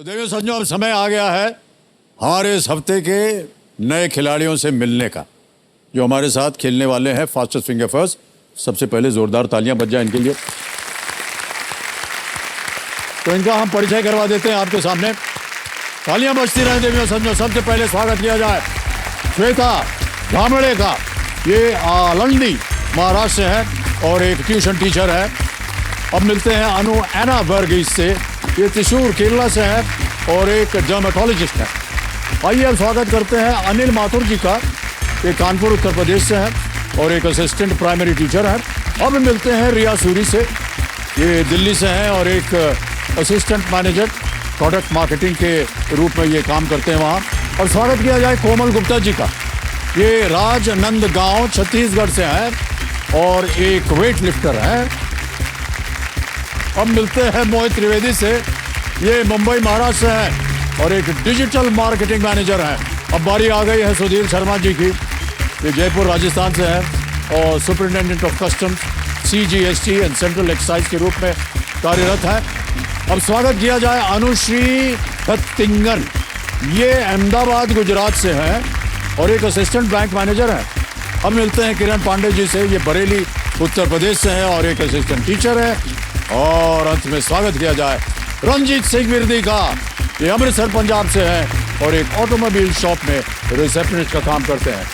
तो देखिए सज्जनों, अब समय आ गया है हमारे इस हफ्ते के नए खिलाड़ियों से मिलने का, जो हमारे साथ खेलने वाले हैं फास्टेस्ट फिंगर फर्स्ट। सबसे पहले जोरदार तालियां बज जाए इनके लिए। तो इनका हम परिचय करवा देते हैं आपके सामने। तालियां बजती रहें देवियों सज्जनों। सबसे पहले स्वागत किया जाए श्वेता धामड़े का। ये आलंदी महाराष्ट्र से है और एक ट्यूशन टीचर है। अब मिलते हैं अनु एना वर्गीस से। ये त्रिशूर केरला से है और एक डर्मेटोलॉजिस्ट है। आइए अब स्वागत करते हैं अनिल माथुर जी का। ये कानपुर उत्तर प्रदेश से है और एक असिस्टेंट प्राइमरी टीचर है। अब मिलते हैं रिया सूरी से। ये दिल्ली से हैं और एक असिस्टेंट मैनेजर प्रोडक्ट मार्केटिंग के रूप में ये काम करते हैं वहाँ। और स्वागत किया जाए कोमल गुप्ता जी का। ये राजनंदगांव छत्तीसगढ़ से है और एक वेट लिफ्टर है। अब मिलते हैं मोहित त्रिवेदी से। ये मुंबई महाराष्ट्र से है और एक डिजिटल मार्केटिंग मैनेजर है। अब बारी आ गई है सुधीर शर्मा जी की। ये जयपुर राजस्थान से है और superintendent of customs CGST and central excise के रूप में कार्यरत है। अब स्वागत किया जाए अनुश्री भत्तिंगन। ये अहमदाबाद गुजरात से है और एक असिस्टेंट बैंक मैनेजर है। अब मिलते हैं किरण पांडे जी से। ये बरेली उत्तर प्रदेश से है और एक असिस्टेंट टीचर है। और अंत में स्वागत किया जाए रंजीत सिंह विरदी का। ये अमृतसर पंजाब से है और एक ऑटोमोबाइल शॉप में रिसेप्शनिस्ट का काम करते हैं।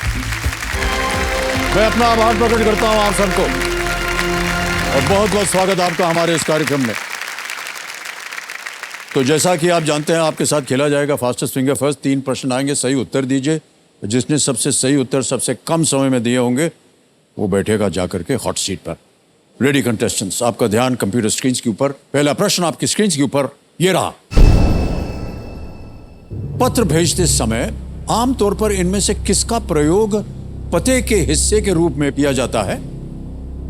मैं अपना आभार प्रकट करता हूं आप सबको और बहुत बहुत स्वागत आपका हमारे इस कार्यक्रम में। तो जैसा कि आप जानते हैं, आपके साथ खेला जाएगा फास्टेस्ट फिंगर फर्स्ट। 3 प्रश्न आएंगे, सही उत्तर दीजिए। जिसने सबसे सही उत्तर सबसे कम समय में दिए होंगे वो बैठेगा जाकर के हॉट सीट पर। रेडी कंटेस्टेंट्स, आपका ध्यान कंप्यूटर स्क्रीन के ऊपर। पहला प्रश्न आपकी स्क्रीन के ऊपर ये रहा। पत्र भेजते समय आमतौर पर इनमें से किसका प्रयोग पते के हिस्से के रूप में किया जाता है?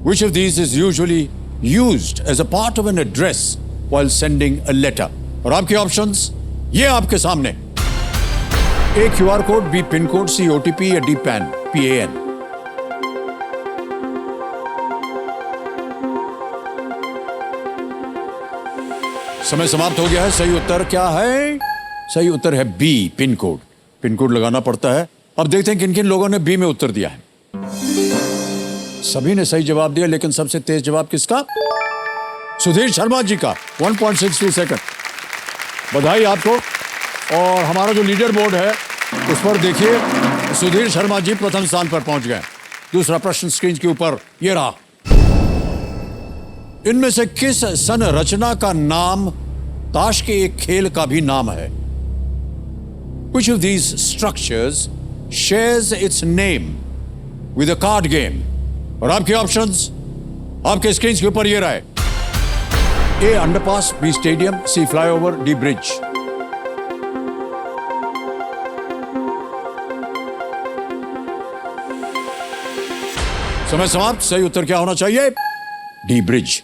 Which of these is usually used as a part of an address while sending a letter? और आपके ऑप्शंस ये आपके सामने। A QR code, B pin code, C OTP या D PAN। समय समाप्त हो गया है। सही उत्तर क्या है? सही उत्तर है B pin code. Pin code लगाना पड़ता है। अब देखते हैं किन किन लोगों ने B में उत्तर दिया है। सभी ने सही जवाब दिया, लेकिन सबसे तेज जवाब किसका? सुधीर शर्मा जी का। 1.62 सेकंड। बधाई आपको। और हमारा जो लीडर बोर्ड है उस पर देखिए, सुधीर शर्मा जी प्रथम स्थान पर पहुंच गए। दूसरा प्रश्न स्क्रीन के ऊपर यह रहा। इनमें से किस संरचना का नाम ताश के एक खेल का भी नाम है? Which of these structures shares its name with a card game? और आपके ऑप्शंस आपके स्क्रीन के ऊपर ये रहे। A underpass, B stadium, C flyover, D bridge. समय समाप्त। सही उत्तर क्या होना चाहिए? D bridge.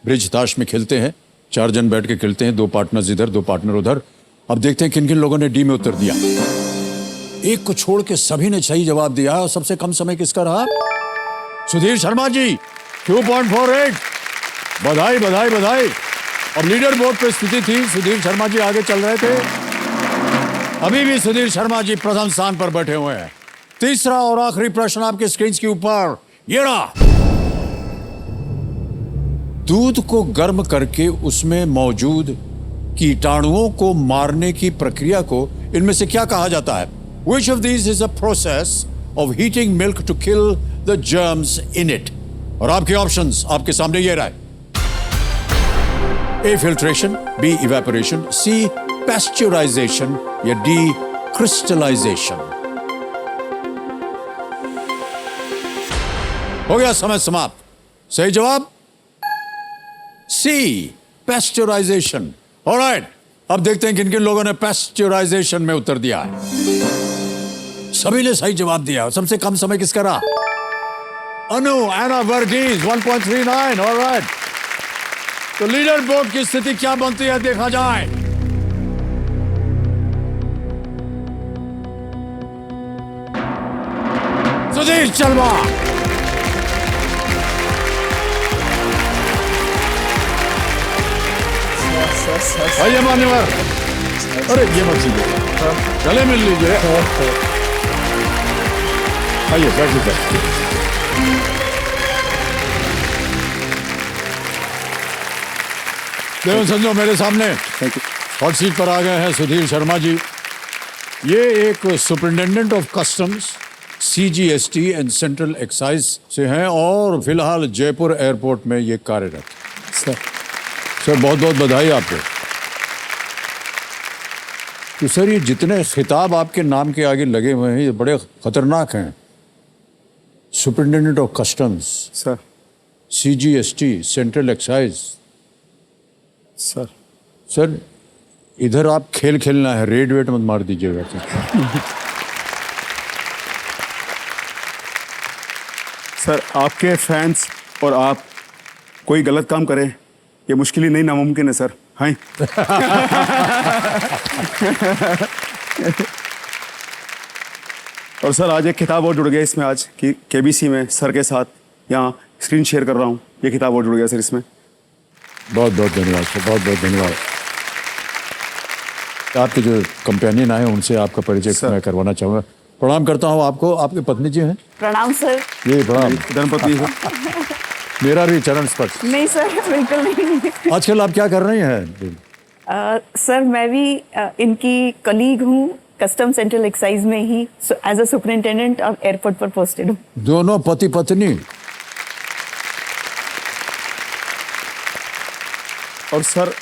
ब्रिज ताश में खेलते हैं, 4 जन बैठ के खेलते हैं, 2 पार्टनर्स इधर 2 पार्टनर उधर। अब देखते हैं किन किन लोगों ने डी में उत्तर दिया। एक को छोड़ के सभी ने सही जवाब दिया और सबसे कम समय किसका रहा? सुधीर शर्मा जी 2.48। बधाई बधाई बधाई। और लीडर बोर्ड पे स्थिति थी, सुधीर शर्मा जी आगे चल रहे थे। अभी भी सुधीर शर्मा जी प्रथम स्थान पर बैठे हुए हैं। तीसरा और आखिरी प्रश्न आपके स्क्रीन के ऊपर ये रहा। दूध को गर्म करके उसमें मौजूद कीटाणुओं को मारने की प्रक्रिया को इनमें से क्या कहा जाता है? Which of these is a process of heating milk to kill the germs in it? और आपके ऑप्शंस आपके सामने ये रहे। A filtration, B evaporation, C pasteurization या D crystallization। हो गया समय समाप्त। सही जवाब C pasteurization। ऑलराइट, अब देखते हैं किन किन लोगों ने pasteurization में उत्तर दिया है। सभी ने सही जवाब दिया। सबसे कम समय किसका रहा? अनु एना वर्गीस 1.39। ऑलराइट, तो लीडर बोर्ड की स्थिति क्या बनती है देखा जाए। सुधीर शर्मा आइए मान्यवर। अरे ये मत कीजिए, गले मिल लीजिए। आइए बैठिए सर। देवेंद्र संजो मेरे सामने हॉट सीट पर आ गए हैं सुधीर शर्मा जी। ये एक superintendent of customs CGST and central excise से हैं और फिलहाल जयपुर एयरपोर्ट में ये कार्यरत। सर बहुत बहुत बधाई आपको। तो सर ये जितने खिताब आपके नाम के आगे लगे हुए हैं ये बड़े खतरनाक हैं। Superintendent of customs sir, CGST central excise. Sir इधर आप खेल खेलना है, रेड वेट मत मार दीजिएगा। सर आपके फैंस और आप कोई गलत काम करें ये मुश्किल ही नहीं नामुमकिन है सर। हाँ और सर आज एक किताब और जुड़ गया इसमें, आज कि KBC में सर के साथ यहाँ स्क्रीन शेयर कर रहा हूँ, ये किताब और जुड़ गया सर इसमें। बहुत बहुत धन्यवाद सर, बहुत बहुत धन्यवाद। आपके जो कंपेनियन आए उनसे आपका परिचय मैं करवाना चाहूँगा। प्रणाम करता हूँ आपको। आपकी पत्नी जी हैं? प्रणाम सर। ये प्रणाम। धर्मपत्नी सर। मेरा भी चरण स्पर्श। नहीं सर, बिल्कुल नहीं। आजकल आप क्या कर रही हैं? सर मैं भी इनकी कलीग हूँ, कस्टम सेंट्रल एक्साइज में ही as a superintendent of airport पर पोस्टेड हूँ। दोनों पति पत्नी? और सर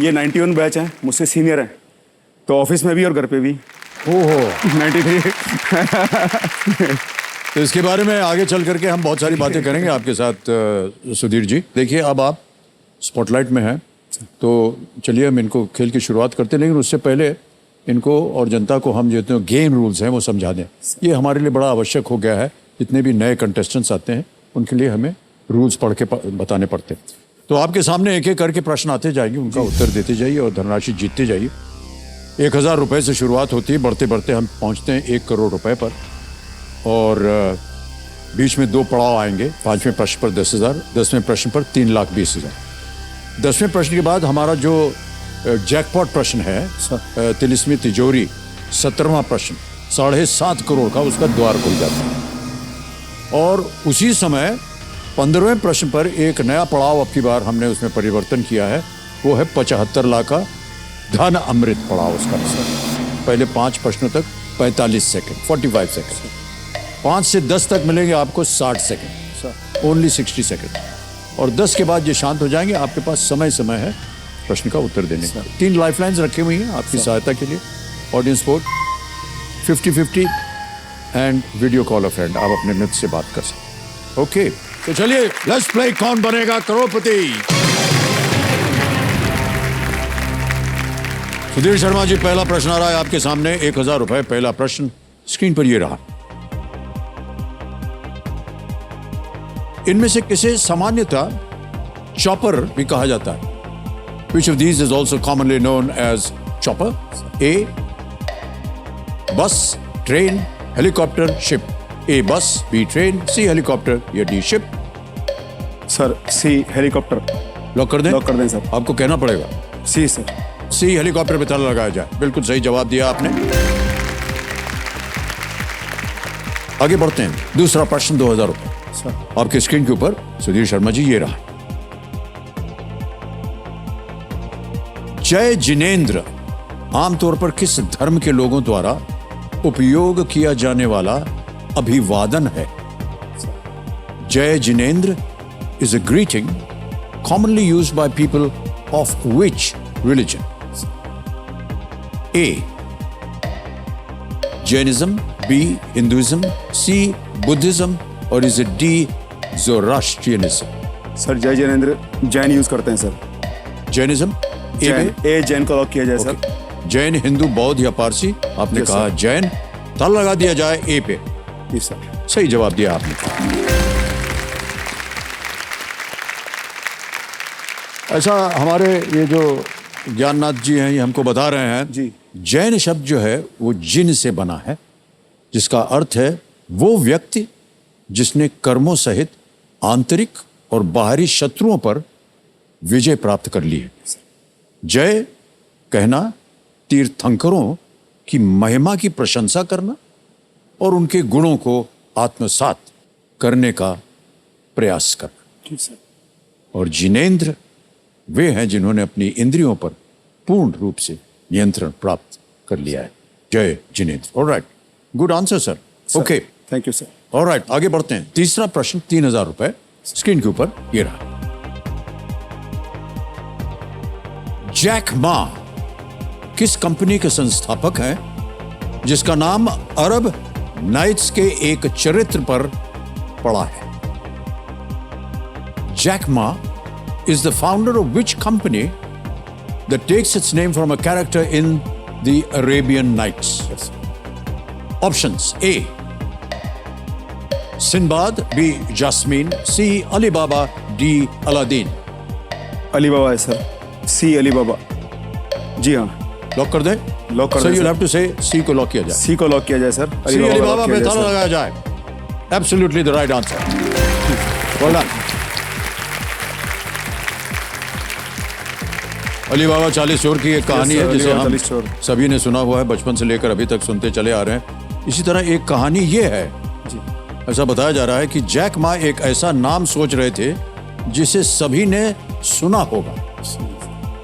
ये 91 बैच है, मुझसे सीनियर है, तो ऑफिस में भी और घर पे भी। ओहो 93। तो इसके बारे में आगे चल करके हम बहुत सारी बातें करेंगे आपके साथ सुधीर जी। देखिए अब आप स्पॉटलाइट में हैं, तो चलिए हम इनको खेल की शुरुआत करते हैं, लेकिन उससे पहले इनको और जनता को हम जो गेम रूल्स हैं वो समझा दें। ये हमारे लिए बड़ा आवश्यक हो गया है। जितने भी नए कंटेस्टेंट्स आते हैं उनके लिए हमें रूल्स पढ़ के बताने पड़ते हैं। तो आपके सामने एक एक करके प्रश्न आते जाएंगे, उनका उत्तर देते जाइए और धनराशि जीतते जाइए। 1000 रुपये से शुरुआत होती है, बढ़ते बढ़ते हम पहुंचते हैं 1 करोड़ रुपए पर। और बीच में 2 पड़ाव आएंगे। 5वें प्रश्न पर 10,000, 10वें प्रश्न पर 3,20,000। 10वें प्रश्न के बाद हमारा जो जैकपॉट प्रश्न है, तिलिस्मी तिजोरी, 17वां प्रश्न 7.5 करोड़ का, उसका द्वार खुल जाता है। और उसी समय 15वें प्रश्न पर एक नया पड़ाव अब की बार हमने उसमें परिवर्तन किया है, वो है 75 लाख का धन अमृत पड़ाव उसका। पहले 5 प्रश्नों तक 45 सेकंड, 45 सेकंड। 5 से 10 तक मिलेंगे आपको 60 सेकंड, ओनली 60 सेकंड। और 10 के बाद ये शांत हो जाएंगे। आपके पास समय है प्रश्न का उत्तर देने का। 3 लाइफलाइंस रखी हुई हैं आपकी सहायता के लिए। Audience vote 50-50 and video call a friend, आप अपने मित्र से बात कर सकते। ओके, तो चलिए लेट्स प्ले कौन बनेगा करोड़पति। सुधीर शर्मा जी, पहला प्रश्न आ रहा है आपके सामने। 1000 रुपए। पहला प्रश्न स्क्रीन पर ये रहा। इनमें से किसे सामान्यतः चॉपर भी कहा जाता है? Which of these is also commonly known as chopper? A, bus, train, helicopter, ship. A, bus, B, train, C, helicopter या D, ship? Sir C, helicopter. Lock कर दें? लॉक कर दें सर। आपको कहना पड़ेगा C सर। C, हेलीकॉप्टर पे ताला लगाया जाए। बिल्कुल सही जवाब दिया आपने। आगे बढ़ते हैं। दूसरा प्रश्न 2000 रुपए आपके स्क्रीन के ऊपर। सुधीर शर्मा जी, ये रहा। जय जिनेंद्र आमतौर पर किस धर्म के लोगों द्वारा उपयोग किया जाने वाला अभिवादन है? जय Jinendra is a greeting commonly used by people of which religion? A, Jainism, B, Hinduism, C, Buddhism, or is it D, Zoroastrianism? Sir जय जिनेंद्र जैन यूज करते हैं सर। जैनिज्म? ए जैन को लॉक किया जाए सर। जैन, हिंदू, बौद्ध या पारसी? आपने कहा जैन। ताला लगा दिया जाए ए पे। जी सर। सही जवाब दिया आपने। ऐसा हमारे ये जो ज्ञाननाथ जी हैं ये हमको बता रहे हैं जी। जैन शब्द जो है वो जिन से बना है, जिसका अर्थ है वो व्यक्ति जिसने कर्मों सहित आंतरिक और बाहरी शत्रुओं पर विजय प्राप्त कर ली है। जय कहना तीर्थंकरों की महिमा की प्रशंसा करना और उनके गुणों को आत्मसात करने का प्रयास करना। जी सर। और जिनेंद्र वे हैं जिन्होंने अपनी इंद्रियों पर पूर्ण रूप से नियंत्रण प्राप्त कर लिया है। जय Jinendra. Alright, good answer sir. Okay, thank you sir. Alright, आगे बढ़ते हैं। तीसरा प्रश्न 3000 रुपए स्क्रीन के ऊपर ये रहा। जैक मा किस कंपनी के संस्थापक हैं जिसका नाम अरब नाइट्स के एक चरित्र पर पड़ा है? Jack Ma is the founder of which company that takes its name from a character in the Arabian Nights? Yes. Options: A. Sinbad, B. Jasmine, C. Alibaba, D. Aladdin. Ali बाबा है सर। सी अली बाबा। जी हाँ। Lock कर दें? Lock कर So दें you'll sir. have to say C को lock किया जाए। सी को लॉक किया जाए सर। C अलीबाबा को पे लॉक किया ताला जाए, लगाया जाए। Absolutely the right answer. Well done. Alibaba 40 चोर की एक कहानी sir, है जिसे अलीबाबा हम 40 चोर। सभी ने सुना हुआ है, बचपन से लेकर अभी तक सुनते चले आ रहे हैं। इसी तरह एक कहानी ये है, जी। ऐसा बताया जा रहा है कि जैक मा एक ऐसा नाम सोच रहे थे जिसे सभी ने सुना होगा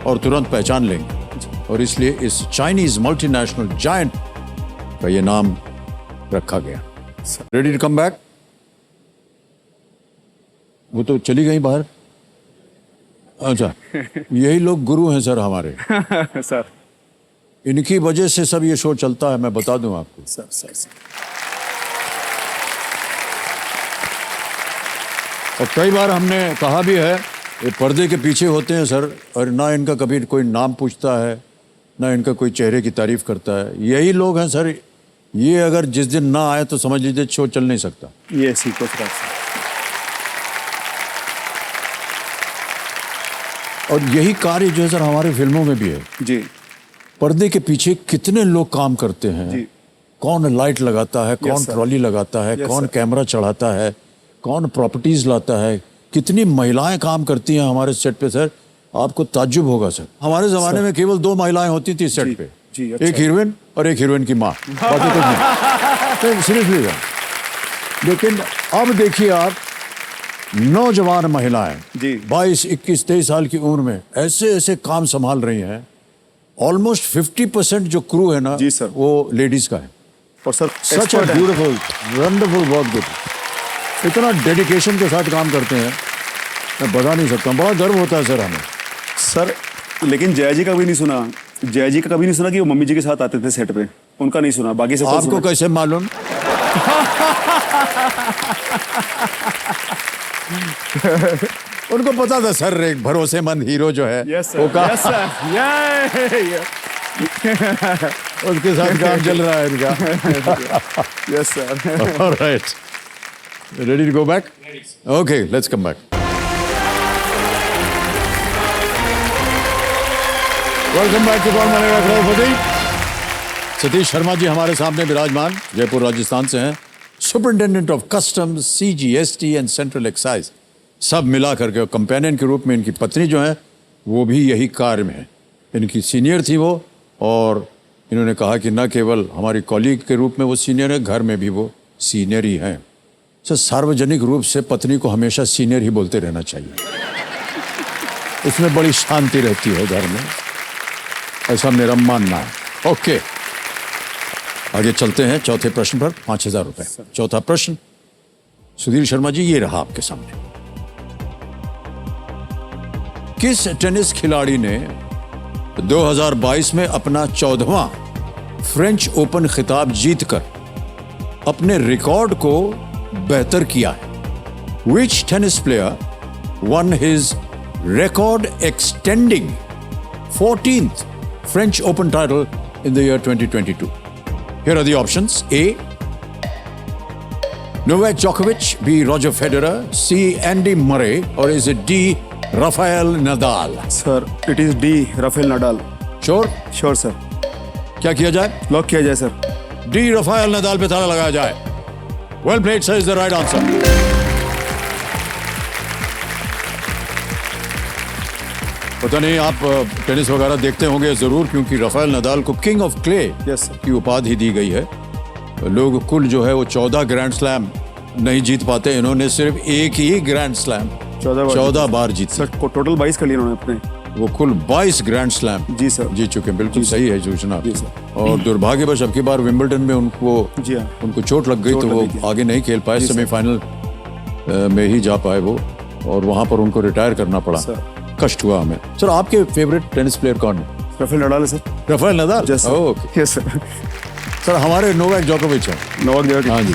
और तुरंत पहचान लेंगे, और इसलिए इस चाइनीज मल्टीनेशनल जायंट का ये नाम रखा गया। Ready to come back? वो तो चली गई बाहर। अच्छा, यही लोग गुरु हैं सर हमारे। सर इनकी वजह से सब ये शो चलता है, मैं बता दूं आपको। Sir sir sir. और कई बार हमने कहा भी है, ये पर्दे के पीछे होते हैं सर, और ना इनका कभी कोई नाम पूछता है, ना इनका कोई चेहरे की तारीफ करता है। यही लोग हैं सर। ये अगर जिस दिन ना आए तो समझ लीजिए शो चल नहीं सकता। ये सी को सर। और यही कार्य जो है सर हमारे फिल्मों में भी है। जी। पर्दे के पीछे कितने लोग काम करते हैं। जी। कौन लाइट लगाता है, कौन sir. ट्रॉली लगाता है, Yes, कौन sir. कैमरा चढ़ाता है, कौन प्रॉपर्टीज लाता है, कितनी महिलाएं काम करती हैं हमारे सेट पे सर। आपको ताज्जुब होगा सर। हमारे जमाने में केवल 2 महिलाएं होती थी सेट जी, पे। जी, अच्छा। एक हीरोइन और एक हीरोइन की माँ, बाकी कुछ नहीं। Seriously sir. लेकिन अब देखिए आप, नौजवान महिलाएं जी। 22, 21, 23 साल की उम्र में ऐसे ऐसे काम संभाल रही हैं। ऑलमोस्ट 50% जो क्रू है ना, जी सर। वो लेडीज का है। और सर सच अ expert हैं। ब्यूटीफुल, वंडरफुल, बहुत गुड। इतना डेडिकेशन के साथ काम करते हैं, मैं बता नहीं सकता। बड़ा गर्व होता है सर हमें। सर लेकिन जया जी का भी नहीं सुना। जया जी का कभी नहीं सुना कि वो मम्मी जी के साथ आते थे सेट पे। उनका नहीं सुना, बाकी सब तो आपको सुना। कैसे मालूम? उनको पता था सर, एक भरोसेमंद हीरो जो है Yes, sir. वो का Yes, sir. Yeah. उसके साथ काम चल रहा है इनका। Yes, sir. All right. Ready to go back? Okay, let's come back. Welcome back to कौन बनेगा करोड़पति। सतीश शर्मा जी हमारे सामने विराजमान, जयपुर राजस्थान से हैं। Superintendent of customs, CGST and central excise सब मिला करके, कंपेनियन के रूप में इनकी पत्नी जो है वो भी यही कार्य में है। इनकी सीनियर थी वो, और इन्होंने कहा कि न केवल हमारी कॉलीग के रूप में वो सीनियर है, घर में भी वो सीनियर ही हैं। सर सार्वजनिक रूप से पत्नी को हमेशा सीनियर ही बोलते रहना चाहिए, उसमें बड़ी शांति रहती है घर में, ऐसा मेरा मानना है। ओके, आगे चलते हैं चौथे प्रश्न पर। 5000 रुपए। चौथा प्रश्न सुधीर शर्मा जी, ये रहा आपके सामने। किस टेनिस खिलाड़ी ने 2022 में अपना 14वां फ्रेंच ओपन खिताब जीतकर अपने रिकॉर्ड को बेहतर किया है? Which tennis player won his record extending 14th French Open title in the year 2022? Here are the options. A. Novak Djokovic, B. Roger Federer, C. Andy Murray, or is it D. Rafael Nadal? Sir it is D, Rafael Nadal. Sure? Sure sir. क्या किया जाए? Lock किया जाए sir. D. Rafael Nadal पे ताला लगाया जाए। Well played, sir, is the right answer. पता नहीं आप टेनिस वगैरह देखते होंगे ज़रूर, क्योंकि राफेल नदाल को king of clay yes sir. की उपाधि दी गई है। लोग कुल जो है वो 14 ग्रैंड स्लैम नहीं जीत पाते, इन्होंने सिर्फ एक ही ग्रैंड स्लैम 14 बार जीत सर टोटल 22 कर लिए उन्होंने अपने। वो कुल 22 ग्रैंड स्लैम जी सर। जीत चुके हैं। बिल्कुल सही है सूचना। जी सर। और दुर्भाग्यवश अब की बार विंबलडन में जी हाँ। उनको चोट लग गई, चोट तो लग वो गई थी। आगे नहीं खेल पाए, सेमीफाइनल में ही जा पाए वो, और वहां पर उनको रिटायर करना पड़ा। सर। कष्ट हुआ हमें। सर आपके फेवरेट टेनिस प्लेयर कौन है? राफेल नडाल है sir. Rafael Nadal? Yes sir. Okay. Yes sir. Sir हमारे नोवाक जोकोविच है। नोवाक जोकोविच। हाँ जी।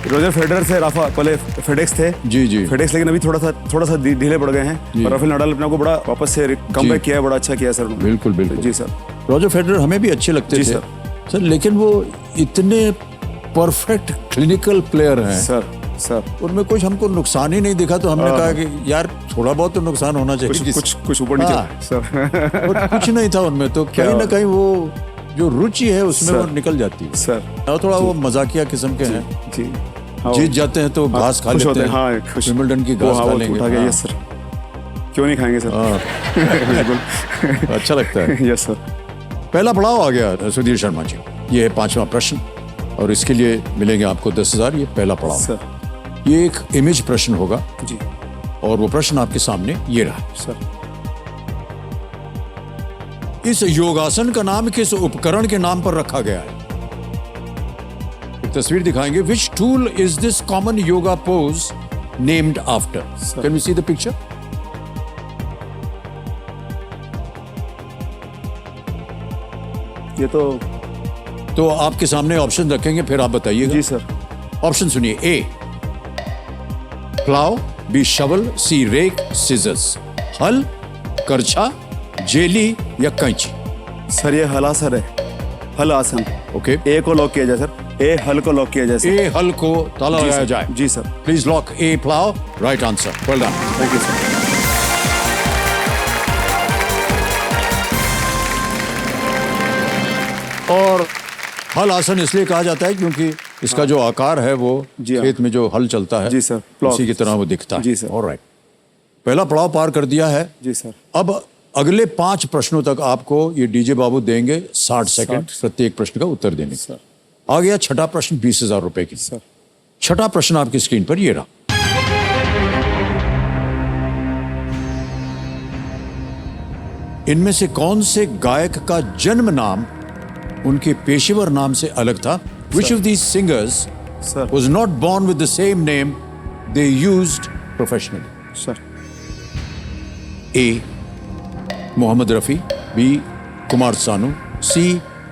रोजर फेडरर से राफा पहले फेडेक्स थे। जी जी। फेडेक्स, लेकिन अभी थोड़ा सा ढीले पड़ गए हैं। और राफेल नडाल अपने को बड़ा वापस से कमबैक किया है, बड़ा अच्छा किया सर उन्होंने। बिल्कुल बिल्कुल। जी सर। रॉजर फेडरर हमें भी अच्छे लगते जी थे सर। सर, लेकिन वो इतने परफेक्ट क्लिनिकल प्लेयर हैं सर सर उनमें कुछ हमको नुकसान ही नहीं दिखा, तो हमने कहा कि यार थोड़ा बहुत तो नुकसान होना चाहिए। कुछ ऊपर नीचे हाँ। सर। और कुछ नहीं था उनमें, तो कहीं ना कहीं वो जो रुचि है उसमें वो सर। निकल जाती है। सर और थोड़ा वो मजाकिया किस्म के हैं, जी। जीत जाते हैं तो घास खा खुश लेते होते हैं। हाँ खुश। विंबलडन की वो घास हाँ, खा वो लेंगे। उठा के। हाँ। Yes sir. क्यों नहीं खाएंगे सर? हाँ। बिल्कुल। अच्छा लगता है। Yes sir. पहला पड़ाव आ गया सुधीर शर्मा जी। ये है 5वां प्रश्न और इसके लिए मिलेंगे आपको 10,000। ये पहला पड़ाव। सर ये एक इमेज प्रश्न होगा जी। और वो प्रश्न आपके सामने ये रहा। सर इस योगासन का नाम किस उपकरण के नाम पर रखा गया है? एक तस्वीर दिखाएंगे। Which tool is this common yoga pose named after? Can we see the picture? ये तो आपके सामने ऑप्शन रखेंगे, फिर आप बताइएगा। जी सर। ऑप्शन सुनिए। ए प्लाव, बी शवल, सी रेक, सीजर्स। हल, करछा, जेली या कैंची? सर ये हलासन है, हल आसन। ओके। ए को लॉक किया जाए सर। ए हल को लॉक किया जाए सर। ए हल को ताला जी लगाया सर। जाए। जी सर। प्लीज लॉक ए प्लाव। Right answer. Well done. Thank you sir. और हल आसन इसलिए कहा जाता है क्योंकि इसका जो आकार है वो जी हाँ। खेत में जो हल चलता है जी सर, प्लाव। उसी की तरह वो दिखता है। जी सर। ऑलराइट। पहला पड़ाव पार कर दिया है। जी सर। अब अगले 5 प्रश्नों तक आपको ये डीजे बाबू देंगे 60 सेकंड प्रत्येक प्रश्न का उत्तर देने सर। आ गया छठा प्रश्न 20,000 रुपए की। सर छठा प्रश्न आपकी स्क्रीन पर ये रहा। इनमें से कौन से गायक का जन्म नाम उनके पेशेवर नाम से अलग था? Which of these singers sir was not born with the same name they used professionally? Sir A. Mohammed Rafi, B. Kumar Sanu, C.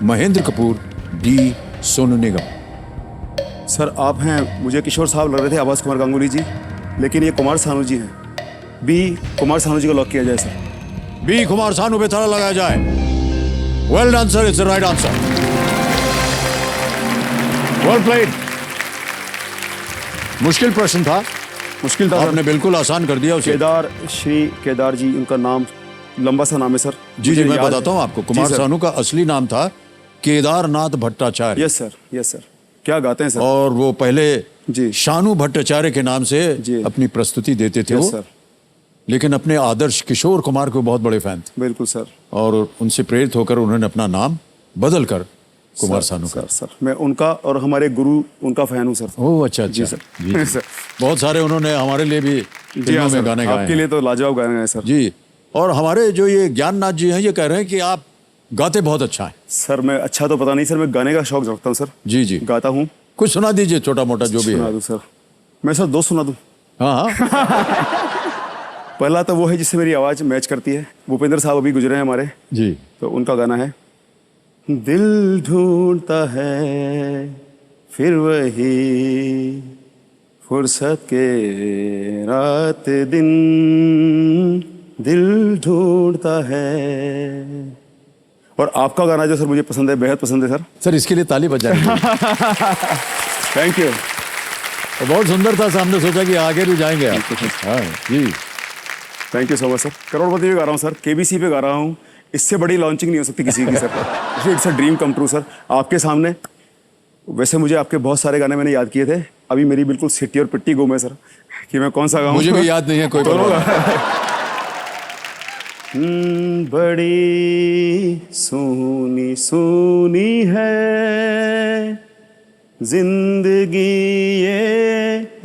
Mahendra Kapoor, D. Sonu Nigam. Sir आप हैं, मुझे किशोर साहब लग रहे थे, आवाज कुमार गांगुली जी, लेकिन ये कुमार सानू जी हैं। बी कुमार सानू जी को लॉक किया जाए सर। B. कुमार सानू पे ताला लगाया जाए। Well done sir, it's the right answer. Well played. मुश्किल प्रश्न था, मुश्किल था आपने सर। बिल्कुल आसान कर दिया उसे। केदार, श्री केदार जी उनका नाम, लंबा सा नाम है सर। जी जी, मुझे मैं याद बताता है। हूँ आपको। जी कुमार सर। सानू का असली नाम था Kedarnath Bhattacharya. Yes sir. Yes sir. क्या गाते हैं सर। और वो पहले जी। शानू भट्टाचार्य के नाम से जी। अपनी प्रस्तुति देते थे यस वो, सर। लेकिन अपने आदर्श किशोर कुमार के बहुत बड़े फैन थे बिल्कुल सर। और उनसे प्रेरित होकर उन्होंने अपना नाम बदल कर कुमार सर, सानू कर। सर मैं उनका और हमारे गुरु उनका फैन हूँ सर। ओह अच्छा जी अच्छा। सर। जी, जी। सर। बहुत सारे उन्होंने हमारे लिए भी जी फिल्मों हाँ में सर, गाने गाए आपके हैं। लिए तो लाजवाब गाने हैं सर। जी। और हमारे जो ये ज्ञाननाथ जी हैं ये कह रहे हैं कि आप गाते बहुत अच्छा है। सर मैं अच्छा तो पता नहीं सर, मैं गाने का शौक रखता हूँ सर। जी जी। गाता हूँ। कुछ सुना दीजिए छोटा मोटा जो भी सुना है। दूँ सर। मैं सर 2 सुना दूँ। हाँ हाँ। पहला तो वो है जिससे मेरी आवाज़ मैच करती है, भूपेंद्र साहब अभी गुजरे हैं हमारे, जी। तो उनका गाना है। दिल ढूंढता है फिर वही फुर्सत के रात दिन, दिल ढूंढता है। और आपका गाना जो सर मुझे पसंद है, बेहद पसंद है सर। सर इसके लिए ताली बजाएं। Thank you. तो बहुत सुंदर था, हमने सोचा कि आगे भी जाएंगे आप। हाँ जी। Thank you so much sir. करोड़पति पे गा रहा हूँ सर, केबीसी पे गा रहा हूँ। इससे बड़ी लॉन्चिंग नहीं हो सकती किसी की sir. It's a dream come true sir, आपके सामने। वैसे मुझे आपके बहुत सारे गाने मैंने याद किए थे, अभी मेरी बिल्कुल सिट्टी और पिट्टी गुम है सर कि मैं कौन सा गाऊं। मुझे भी याद नहीं है कोई। बड़ी सुनी सुनी है जिंदगी ये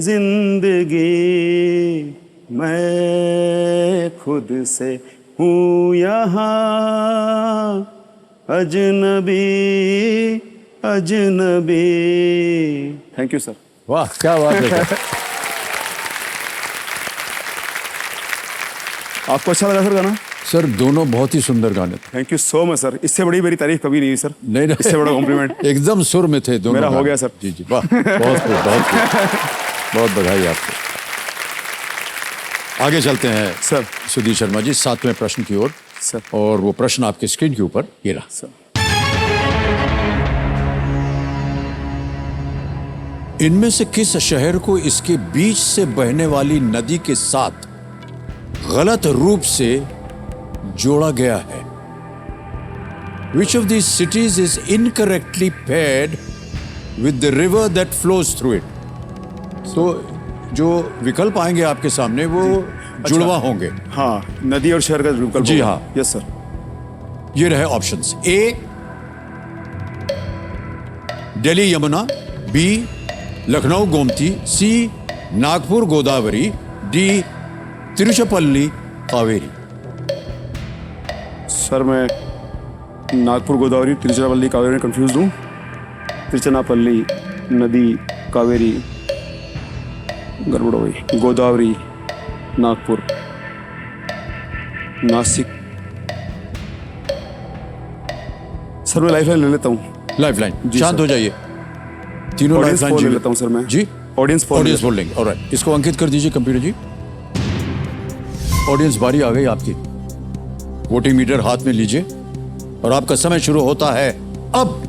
जिंदगी, मैं खुद से हूँ यहाँ अजनबी अजनबी। Thank you sir. वाह क्या बात है सर। आपको अच्छा लगा सर गाना? सर दोनों बहुत ही सुंदर गाने थे। Thank you so much sir. इससे बड़ी मेरी तारीफ कभी नहीं हुई सर। नहीं नहीं, इससे बड़ा कॉम्प्लीमेंट एकदम सुर में थे दोनों मेरा हो गाने। गया सर। जी जी वाह, बहुत खूब, बहुत खूब। बहुत बधाई आपको। आगे चलते हैं सर। सुधीर शर्मा जी 7वें प्रश्न की ओर, सर। और वो प्रश्न आपके स्क्रीन के ऊपर ये रहा। सर। इनमें से किस शहर को इसके बीच से बहने वाली नदी के साथ गलत रूप से जोड़ा गया है? Which of these cities is incorrectly paired with the river that flows through it? तो जो विकल्प आएंगे आपके सामने वो जुड़वा होंगे। हाँ, नदी और शहर का विकल्प जी होगा। हाँ। Yes sir. ये रहे ऑप्शंस। ए दिल्ली यमुना, बी लखनऊ गोमती, सी नागपुर गोदावरी, डी तिरुचिरापल्ली कावेरी। सर मैं नागपुर गोदावरी तिरुचिरापल्ली कावेरी में कंफ्यूज हूँ। तिरुचिरापल्ली नदी कावेरी गड़बड़ हो गई। गोदावरी नागपुर नासिक। सर मैं लाइफलाइन ले लेता हूँ। लाइफलाइन, जी शांत सर। हो जाइए। तीनों ऑडियंस लाइफलाइन पोल जी ले लेता हूँ सर मैं। जी ऑडियंस पोल ऑडियंस पोल लेंगे। ऑलराइट, इसको अंकित कर दीजिए कंप्यूटर जी। ऑडियंस बारी आ गई आपकी। वोटिंग मीटर हाथ में लीजिए और आपका समय शुरू होता है अब।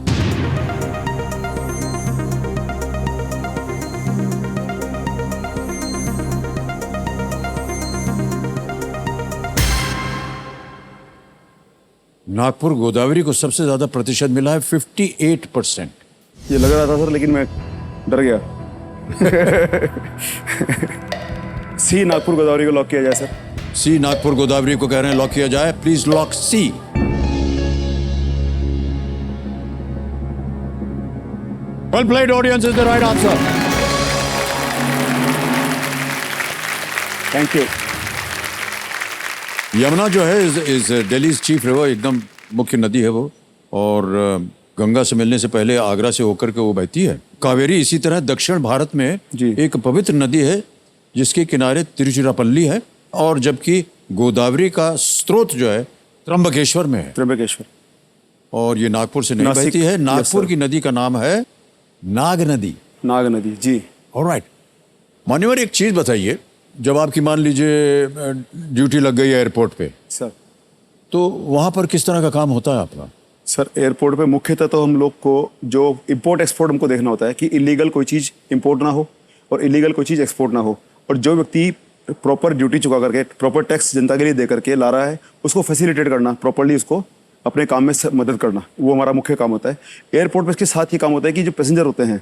नागपुर गोदावरी को सबसे ज्यादा प्रतिशत मिला है 58%। ये लग रहा था सर, लेकिन मैं डर गया। सी नागपुर गोदावरी को लॉक किया जाए सर। सी नागपुर गोदावरी को कह रहे हैं लॉक किया जाए। Please lock C. Well played audience, is the right answer. Thank you. Yamuna जो है इज दिल्ली चीफ रिवर, एकदम मुख्य नदी है वो, और गंगा से मिलने से पहले आगरा से होकर के वो बहती है। कावेरी इसी तरह दक्षिण भारत में जी। एक पवित्र नदी है जिसके किनारे तिरुचिरापल्ली है, और जबकि गोदावरी का स्रोत जो है त्र्यंबकेश्वर में है, त्र्यंबकेश्वर। और ये नागपुर से नहीं नासिक। बहती है। Yes, Nagpur sir. की नदी का नाम है नाग नदी। नाग नदी जी। ऑलराइट। मान्यवर एक चीज बताइए, जब आपकी मान लीजिए ड्यूटी लग गई एयरपोर्ट पे, सर। तो वहां पर किस तरह का काम होता है आपका? सर एयरपोर्ट पे मुख्यतः तो हम लोग को जो इंपोर्ट एक्सपोर्ट हमको देखना होता है कि इलीगल कोई चीज़ इंपोर्ट ना हो और इलीगल कोई चीज़ एक्सपोर्ट ना हो, और जो व्यक्ति प्रॉपर ड्यूटी चुका करके प्रॉपर टैक्स जनता के लिए दे करके ला रहा है उसको फैसिलिटेट करना, प्रॉपरली उसको अपने काम में मदद करना, वो हमारा मुख्य काम होता है। एयरपोर्ट पर इसके साथ ही काम होता है कि जो पैसेंजर होते हैं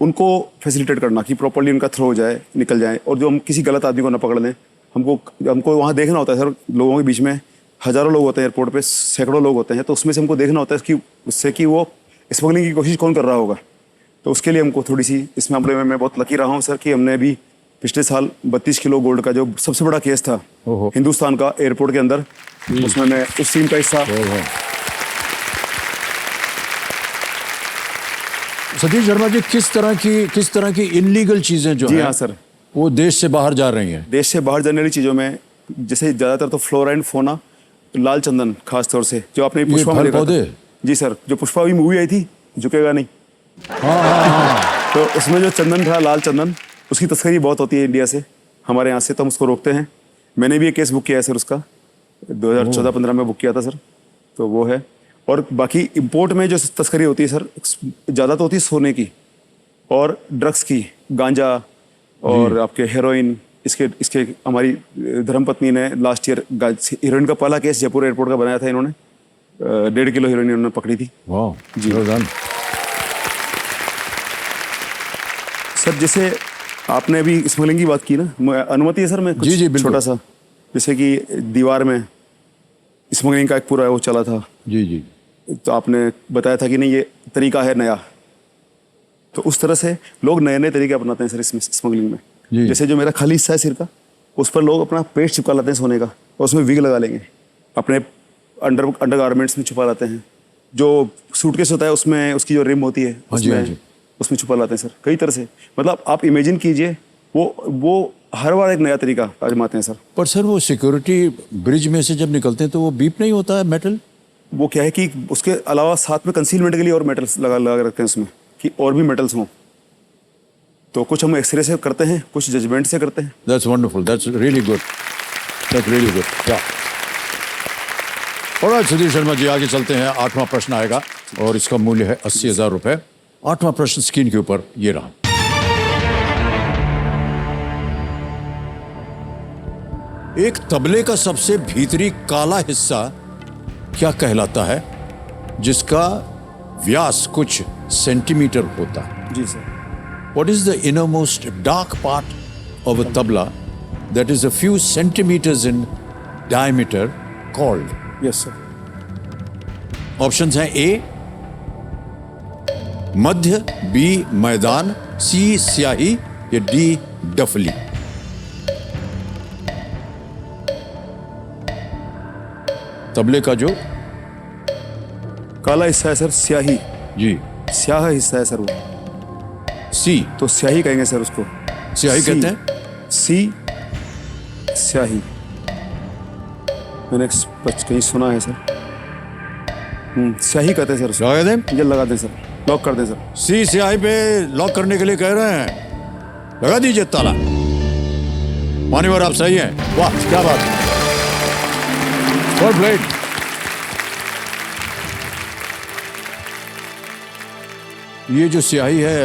उनको फैसिलिटेट करना कि प्रॉपरली उनका थ्रो हो जाए, निकल जाए, और जो हम किसी गलत आदमी को ना पकड़ लें। हमको वहाँ देखना होता है सर, लोगों के बीच में हज़ारों लोग होते हैं एयरपोर्ट पे, सैकड़ों लोग होते हैं, तो उसमें से हमको देखना होता है कि उससे कि वो स्मगलिंग की कोशिश कौन कर रहा होगा। तो उसके लिए हमको थोड़ी सी इस मामले में मैं बहुत लकी रहा हूँ सर कि हमने अभी पिछले साल 32 किलो गोल्ड का जो सबसे बड़ा केस था हिंदुस्तान का एयरपोर्ट के अंदर, उसमें मैं उस टीम का हिस्सा। सतीश शर्मा जी, किस तरह की इनलीगल चीजें जो जी हैं, हाँ सर। वो देश से बाहर जा रही हैं? देश से बाहर जाने वाली चीज़ों में जैसे ज़्यादातर तो फ्लोरा एंड फोना, लाल चंदन खास तौर से, जो आपने पुष्पा में फल देखा पौधे? था। जी सर, जो पुष्पा भी मूवी आई थी, झुकेगा नहीं, हाँ। तो उसमें जो चंदन था, लाल चंदन, उसकी तस्करी बहुत होती है इंडिया से, हमारे यहाँ से, तो हम उसको रोकते हैं। मैंने भी एक केस बुक किया है सर, उसका 2014-15 में बुक किया था सर, तो वो है। और बाकी इंपोर्ट में जो तस्करी होती है सर, ज़्यादा तो होती है सोने की और ड्रग्स की, गांजा और आपके हेरोइन। इसके हमारी धर्मपत्नी ने लास्ट ईयर हीरोइन का पहला केस जयपुर एयरपोर्ट का बनाया था। इन्होंने 1.5 किलो हीरोइन इन्होंने पकड़ी थी। वाह जी। well done। सर जैसे आपने अभी स्मगलिंग की बात की ना, अनुमति है सर मैं कुछ जी, बिल्कुल। छोटा सा, जैसे कि दीवार में स्मगलिंग का एक पूरा वो चला था, जी जी। तो आपने बताया था कि नहीं ये तरीका है नया, तो उस तरह से लोग नए नए तरीके अपनाते हैं सर इसमें स्मगलिंग में। जी। जैसे जो मेरा खाली हिस्सा है सिर का, उस पर लोग अपना पेस्ट चिपका लाते हैं सोने का और उसमें विग लगा लेंगे, अपने अंडर गारमेंट्स में छुपा लाते हैं। जो सूटकेस होता है उसमें उसकी जो रिम होती है हाँ जी, हाँ जी। उसमें छुपा लाते हैं सर, कई तरह से। मतलब आप इमेजिन कीजिए, वो हर बार एक नया तरीका आजमाते हैं सर। पर सर वो सिक्योरिटी ब्रिज में से जब निकलते हैं तो वो बीप नहीं होता है मेटल? वो क्या है कि उसके अलावा साथ में कंसीलमेंट के लिए और मेटल्स लगा लगा रखते हैं उसमें, कि और भी मेटल्स हों। तो कुछ हम एक्सरे से करते हैं, कुछ जजमेंट से करते हैं। That's wonderful, that's really good, that's really good. या ऑलराइट सुधीर शर्मा जी, आगे चलते हैं। 8वां प्रश्न आएगा और इसका मूल्य है 80,000 रुपए। 8वां प्रश्न स्क्रीन के ऊपर ये रहा। एक तबले का सबसे भीतरी काला हिस्सा क्या कहलाता है, जिसका व्यास कुछ सेंटीमीटर होता है? जी sir. What is the innermost dark part of a tabla that is a few centimeters in diameter called? Yes sir. Options हैं: ए मध्य, बी मैदान, सी स्याही या डी डफली। तबले का जो काला हिस्सा है सर स्याही, जी स्याह हिस्सा है सर वो, सी तो स्याही कहेंगे सर उसको। स्याही सी, कहते हैं। सी स्याही, मैंने कहीं सुना है सर। स्याही कहते हैं सर उसको। लगा दें? ये लगा दें सर, लॉक कर दें सर। सी स्याही पे लॉक करने के लिए कह रहे हैं, लगा दीजिए ताला। मान्यवर आप सही हैं, वाह क्या बात है, वेल प्लेड। ये जो स्याही है,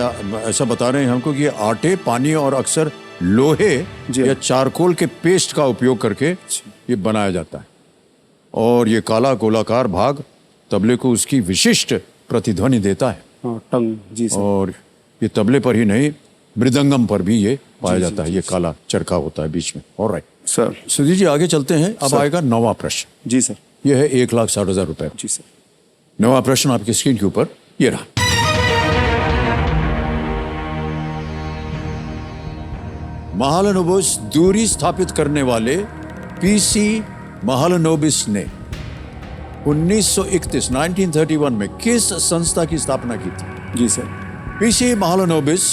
ऐसा बता रहे हैं हमको कि आटे, पानी और अक्सर लोहे जी। या चारकोल के पेस्ट का उपयोग करके ये बनाया जाता है। और ये काला गोलाकार भाग तबले को उसकी विशिष्ट प्रतिध्वनि देता है। हाँ, टंग। जी सर। और ये तबले पर ही नहीं, मृदंगम पर भी ये पाया जी, जाता है। ये काला चरखा होता है बीच में। Alright sir. सुधीर जी, आगे चलते हैं। अब सर। आएगा 9वां प्रश्न। जी सर। यह है 1,60,000 रुपए। जी सर। 9वां प्रश्न आपकी स्क्रीन के ऊपर ये रहा। महालनोबिस दूरी स्थापित करने वाले पीसी महालनोबिस ने 1931 में किस संस्था की स्थापना की थी? जी sir. P C Mahalanobis,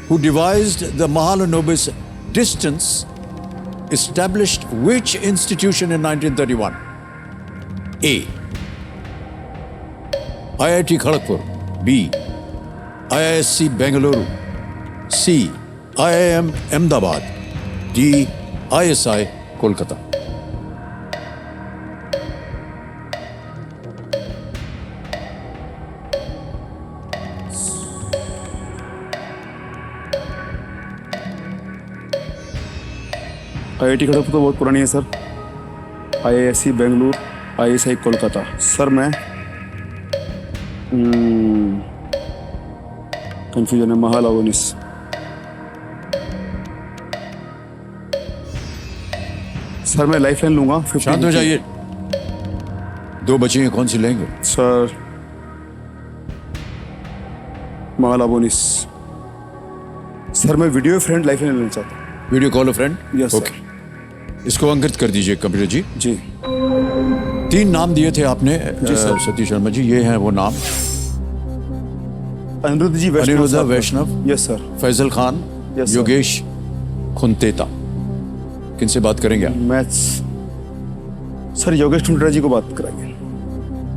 who devised the Mahalanobis distance, established which institution in 1931? A. IIT Kharagpur. B. IISc Bengaluru. C. IIM Ahmedabad. D. ISI Kolkata. IIT Kharagpur तो बहुत पुरानी है sir. IISc Bengaluru, ISI Kolkata. Sir मैं कंफ्यूजन है। महालनोबिस। सर मैं लाइफ लाइन लूंगा। 50 शांत हो जाइए, 2 बची हैं, कौन सी लेंगे? सर महालनोबिस। सर मैं वीडियो फ्रेंड लाइफ लाइन लेना चाहता हूँ। Video call friend? Yes, sir. Okay, इसको अंकित कर दीजिए कंप्यूटर जी। जी 3 नाम दिए थे आपने जी, सर। सतीश शर्मा जी, ये हैं वो नाम। अनिरुद्ध जी वैष्णव। अनिरुद्ध साहब। Vaishnav, yes sir. Faizal Khan, Yes, sir. Yogesh Khunteta. किनसे बात करेंगे आप? मैथ्स। सर योगेश खुंटेटा जी को बात कराइए।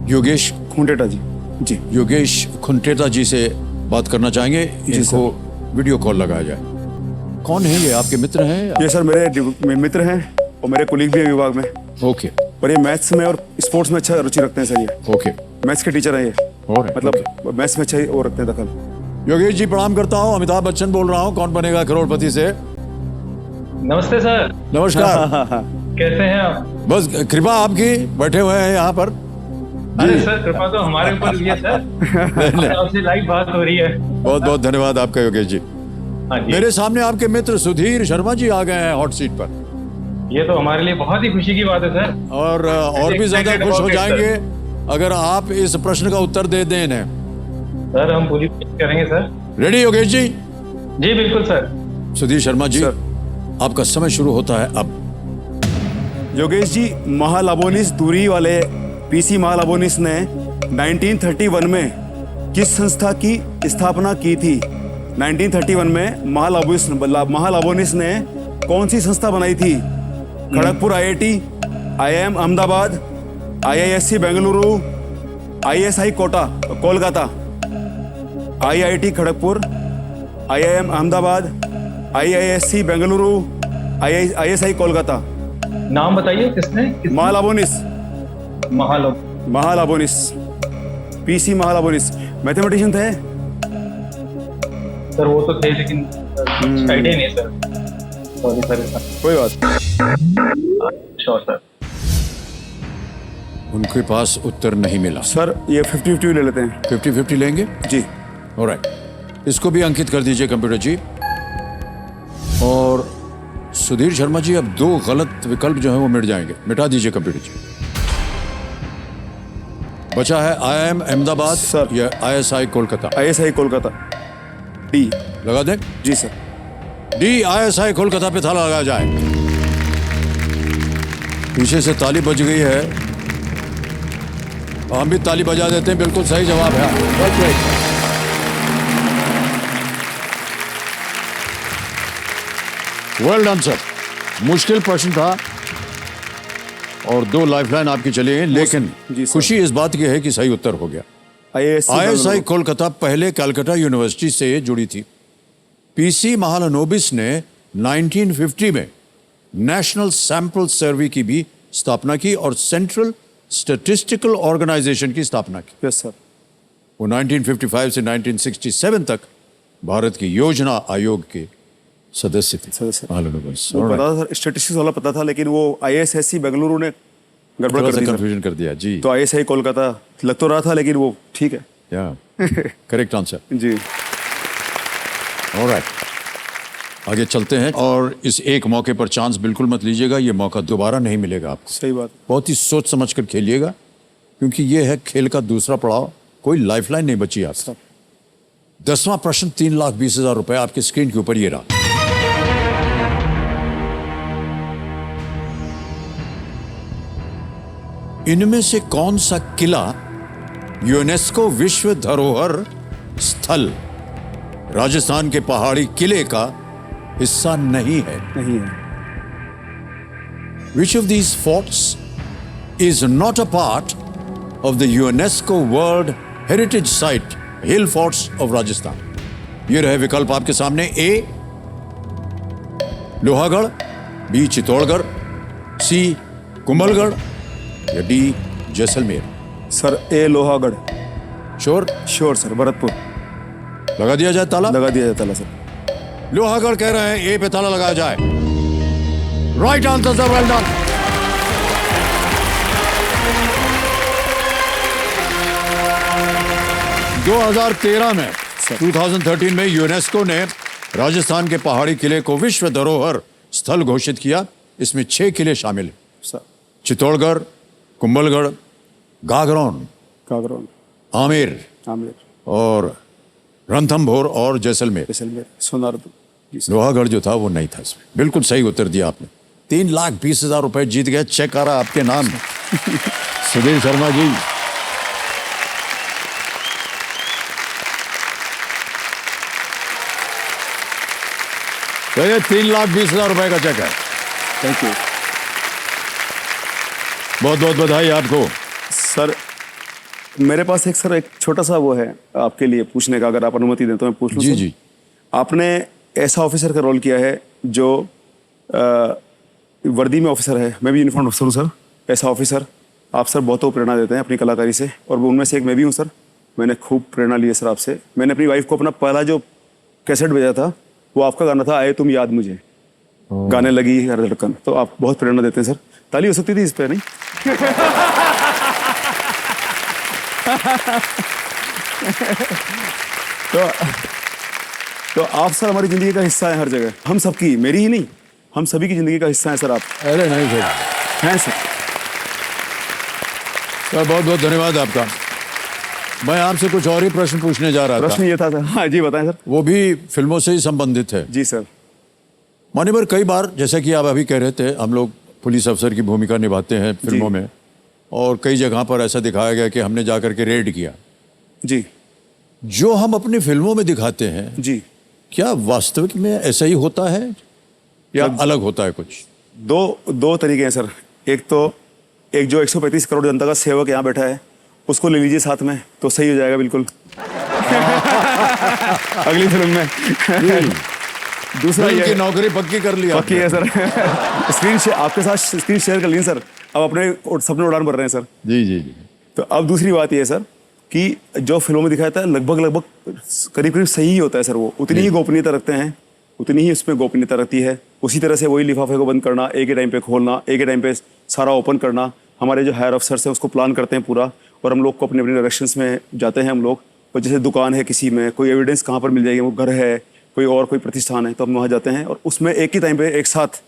योगेश खुंटेटा जी। जी योगेश खुंटेता जी से बात करना चाहेंगे। जी, इनको वीडियो कॉल लगाया जाए। कौन है ये, आपके मित्र हैं? ये सर मेरे मित्र हैं और मेरे कोलीग भी हैं विभाग में। ओके और ये मैथ्स में और स्पोर्ट्स में अच्छा रुचि रखते हैं सर। ये ओके, मैथ्स के टीचर हैं ये। Alright, मतलब मैथ्स में अच्छा ही वो रखते हैं दखल। योगेश जी प्रणाम करता हूँ, अमिताभ बच्चन बोल रहा हूँ, कौन बनेगा करोड़पति से। नमस्ते सर। नमस्कार। कैसे हैं आप? बस कृपा आपकी, बैठे हुए हैं यहाँ पर। अरे सर कृपा तो हमारे ऊपर भी है सर। आपसे लाइव बात हो रही है। बहुत बहुत धन्यवाद आपका योगेश जी। हाँ जी। मेरे सामने आपके मित्र सुधीर शर्मा जी आ गए हैं हॉट सीट पर। ये तो हमारे लिए बहुत ही खुशी की बात है सर। और भी ज्यादा खुश हो जाएंगे अगर आप इस प्रश्न का उत्तर दे दें इन्हें। सर हम पूरी कोशिश करेंगे सर। रेडी योगेश जी? जी बिल्कुल सर। सुधीर शर्मा जी, सर। आपका समय शुरू होता है अब। योगेश जी, महालाबोनिस दूरी वाले पीसी महालाबोनिस ने 1931 में किस संस्था की स्थापना की थी? 1931 में महालाबोनिस ने कौन सी संस्था बनाई थी? Kharagpur IIT, IIM Ahmedabad, IISc Bengaluru, ISI Kolkata. IIT Kharagpur, IIM Ahmedabad, IISc Bengaluru, ISI Kolkata. नाम बताइए किसने? महालाबोनिस। महालोक। पीसी महालाबोनिस मैथमेटिशियन थे। सर वो तो थे लेकिन आइडिया नहीं है सर। Sorry sir. कोई बात। Sure sir. उनके पास उत्तर नहीं मिला। सर ये 50-50 ले लेते हैं। 50-50 लेंगे? जी। ऑलराइट, इसको भी अंकित कर दीजिए कंप्यूटर जी। और सुधीर शर्मा जी, अब 2 गलत विकल्प जो हैं वो मिट जाएंगे। मिटा दीजिए कंप्यूटर जी। बचा है आईआईएम अहमदाबाद सर। या ISI Kolkata. ISI Kolkata. D लगा दें? जी सर। डी आईएसआई कोलकाता पे ताला लगाया जाए। पीछे से ताली बज गई है, हम भी ताली बजा देते हैं। बिल्कुल सही जवाब है। Well done sir. मुश्किल प्रश्न था और 2 लाइफलाइन आपकी चली गई, लेकिन जी सर। खुशी इस बात की है कि सही उत्तर हो गया। आईएसआई कोलकाता पहले कलकत्ता यूनिवर्सिटी से जुड़ी थी। पीसी महालनोबिस ने 1950 में नेशनल सैंपल सर्वे की भी स्थापना की और सेंट्रल स्टैटिस्टिकल ऑर्गेनाइजेशन की स्थापना की। Yes sir. वो 1955 से 1967 तक भारत की योजना आयोग के सदस्य थे। सदस्य। महालनोबिस। वो पता था सर, स्टैटिस्टिक्स वाला पता था, लेकिन वो आईएसएससी बेंगलुरु ने गड़बड़ कर दी सर। कंफ्यूजन कर दिया जी। तो आईएसआई कोलकाता लग तो रहा था, लेकिन वो ठीक है। या करेक्ट आंसर। जी। ऑलराइट, आगे चलते हैं। और इस एक मौके पर चांस बिल्कुल मत लीजिएगा, ये मौका दोबारा नहीं मिलेगा आपको। सही बात। बहुत ही सोच समझ कर खेलिएगा, क्योंकि ये है खेल का दूसरा पड़ाव। कोई लाइफलाइन नहीं बची आपसे। 10वां प्रश्न, 3,20,000 रुपए आपकी स्क्रीन के ऊपर ये रहा। इनमें से कौन सा किला यूनेस्को विश्व धरोहर स्थल राजस्थान के पहाड़ी किले का हिस्सा नहीं है? नहीं है। Which of these forts is not a part of the UNESCO World Heritage Site, Hill Forts of Rajasthan? ये रहे विकल्प आपके सामने। A Lohagarh, B Chittorgarh, C Kumbhalgarh या D Jaisalmer. Sir A Lohagarh. Sure? Sure sir. Bharatpur. लगा दिया जाए ताला? लगा दिया जाता सर। लोहागढ़ कह रहे हैं, ए पे ताला लगाया जाए। Right answer sir, well done. में 2013 में यूनेस्को ने राजस्थान के पहाड़ी किले को विश्व धरोहर स्थल घोषित किया। इसमें 6 किले शामिल हैं। सर। चित्तौड़गढ़, कुंभलगढ़, गागरोन, आमेर और रणथंभौर और जैसलमेर। सोनार। लोहागढ़ जो था वो नहीं था इसमें। बिल्कुल सही उत्तर दिया आपने। 3,20,000 रुपए जीत गए। चेक आ रहा आपके नाम सुधीर शर्मा जी। तो ये 3,20,000 रुपए का चेक है। Thank you. बहुत बहुत बधाई आपको सर। मेरे पास एक छोटा सा वो है आपके लिए पूछने का, अगर आप अनुमति दें तो मैं पूछ लूं। जी सर? जी। आपने ऐसा ऑफिसर का रोल किया है जो वर्दी में ऑफिसर है, मैं भी यूनिफॉर्म ऑफिसर हूँ सर। ऐसा ऑफिसर आप सर बहुतों प्रेरणा देते हैं अपनी कलाकारी से, और उनमें से एक मैं भी हूँ सर। मैंने खूब प्रेरणा ली है सर आपसे। मैंने अपनी वाइफ को अपना पहला जो कैसेट भेजा था वो आपका गाना था, आए तुम याद मुझे। गाने लगी हर धड़कन। तो आप बहुत प्रेरणा देते हैं सर। ताली हो सकती थी इस पे, नहीं? तो आप सर हमारी जिंदगी का हिस्सा है हर जगह। हम सबकी, मेरी ही नहीं, हम सभी की जिंदगी का हिस्सा है सर, आप अरे नहीं सर, हैं सर। बहुत बहुत धन्यवाद आपका। मैं आपसे कुछ और ही प्रश्न पूछने जा रहा प्रश्न था, ये था सर, हाँ जी बताएं सर। वो भी फिल्मों से ही संबंधित है। जी सर। मान्यवर, कई बार जैसा कि आप अभी कह रहे थे, हम लोग पुलिस अफसर की भूमिका निभाते हैं फिल्मों में, और कई जगह पर ऐसा दिखाया गया कि हमने जाकर के रेड किया। जी जो हम अपनी फिल्मों में दिखाते हैं, जी। क्या वास्तविक में ऐसा ही होता है या अलग होता है कुछ? दो तरीके हैं सर। एक जो 135 करोड़ जनता का सेवक यहाँ बैठा है, उसको ले लीजिए साथ में, तो सही हो जाएगा बिल्कुल अगली फिल्म में। दूसरा फिल्म ये की नौकरी पक्की कर लिया पक्की है सर। आपके साथ स्क्रीन शेयर कर ली सर, अब अपने सपने उड़ान भर रहे हैं सर। जी जी जी। तो अब दूसरी बात ये है सर कि जो फिल्मों में दिखाया था लगभग करीब करीब सही ही होता है सर। वो उतनी ही गोपनीयता रखते हैं, उतनी ही उसमें गोपनीयता रहती है। उसी तरह से वही लिफाफे को बंद करना, एक ही टाइम पे खोलना, एक ही टाइम पे सारा ओपन करना, हमारे जो हायर अफसर्स हैं उसको प्लान करते हैं पूरा, और हम लोग को अपने अपने डायरेक्शंस में जाते हैं हम लोग। और जैसे दुकान है किसी में, कोई एविडेंस कहाँ पर मिल जाएगी, वो घर है, कोई प्रतिष्ठान है, तो हम वहाँ जाते हैं और उसमें एक ही टाइम पे एक साथ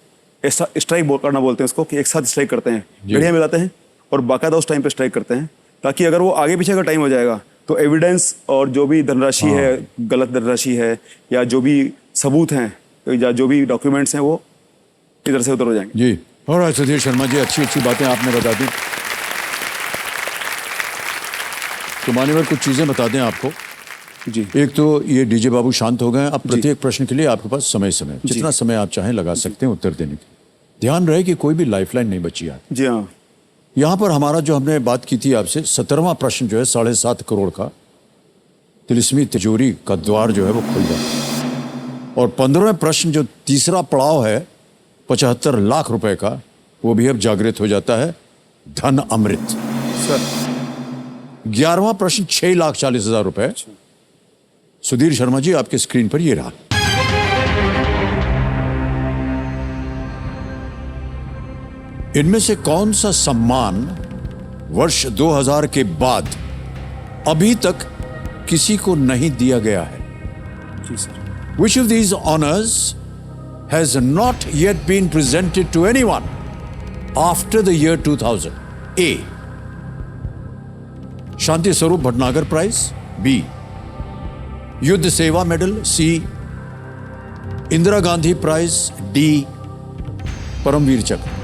स्ट्राइक करना बोलते हैं उसको, कि एक साथ स्ट्राइक करते हैं, गड़ियाँ मिलाते हैं और बाकायदा उस टाइम पे स्ट्राइक करते हैं, ताकि अगर वो आगे पीछे का टाइम हो जाएगा तो एविडेंस और जो भी धनराशि है, गलत धनराशि है, या जो भी सबूत हैं या जो भी डॉक्यूमेंट्स हैं, वो इधर से उधर हो जाएंगे। जी। और सुधीर शर्मा जी, अच्छी अच्छी बातें आपने बता दी। तो मान्यवर, कुछ चीज़ें बता दें आपको। जी। एक तो ये डीजे बाबू शांत हो गए। अब प्रत्येक प्रश्न के लिए आपके पास समय जितना समय आप चाहें लगा सकते हैं उत्तर देने के। ध्यान रहे कि कोई भी लाइफलाइन नहीं बची है। जी हाँ। यहाँ पर हमारा जो हमने बात की थी आपसे, 17वां प्रश्न जो है 7.5 करोड़ का तिलिस्मी तिजोरी का द्वार जो है वो खुल जाए, और 15वें प्रश्न जो तीसरा पड़ाव है 75 लाख रुपए का, वो भी अब जागृत हो जाता है, धन अमृत सर। 11वां प्रश्न 6,40,000 रुपए। सुधीर शर्मा जी, आपके स्क्रीन पर ये रहा। इनमें से कौन सा सम्मान वर्ष 2000 के बाद अभी तक किसी को नहीं दिया गया है? जी sir. Which of these honors has not yet been presented to anyone after the year 2000? A. Shanti Swarup Bhatnagar prize. B. Yuddh Seva medal. C. Indira Gandhi prize. D. Paramvir Chakra.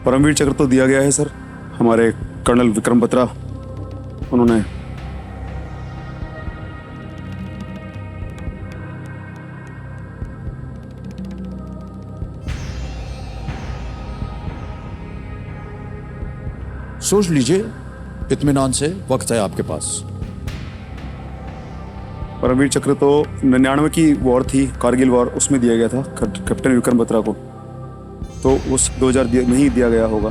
Paramvir चक्र तो दिया गया है सर, हमारे कर्नल विक्रम बत्रा, उन्होंने सोच लीजिए इत्मीनान से, वक्त है आपके पास। परमवीर चक्र तो 99 की वॉर थी, कारगिल वॉर, उसमें दिया गया था कैप्टन विक्रम बत्रा को, तो उस 2000 नहीं दिया गया होगा।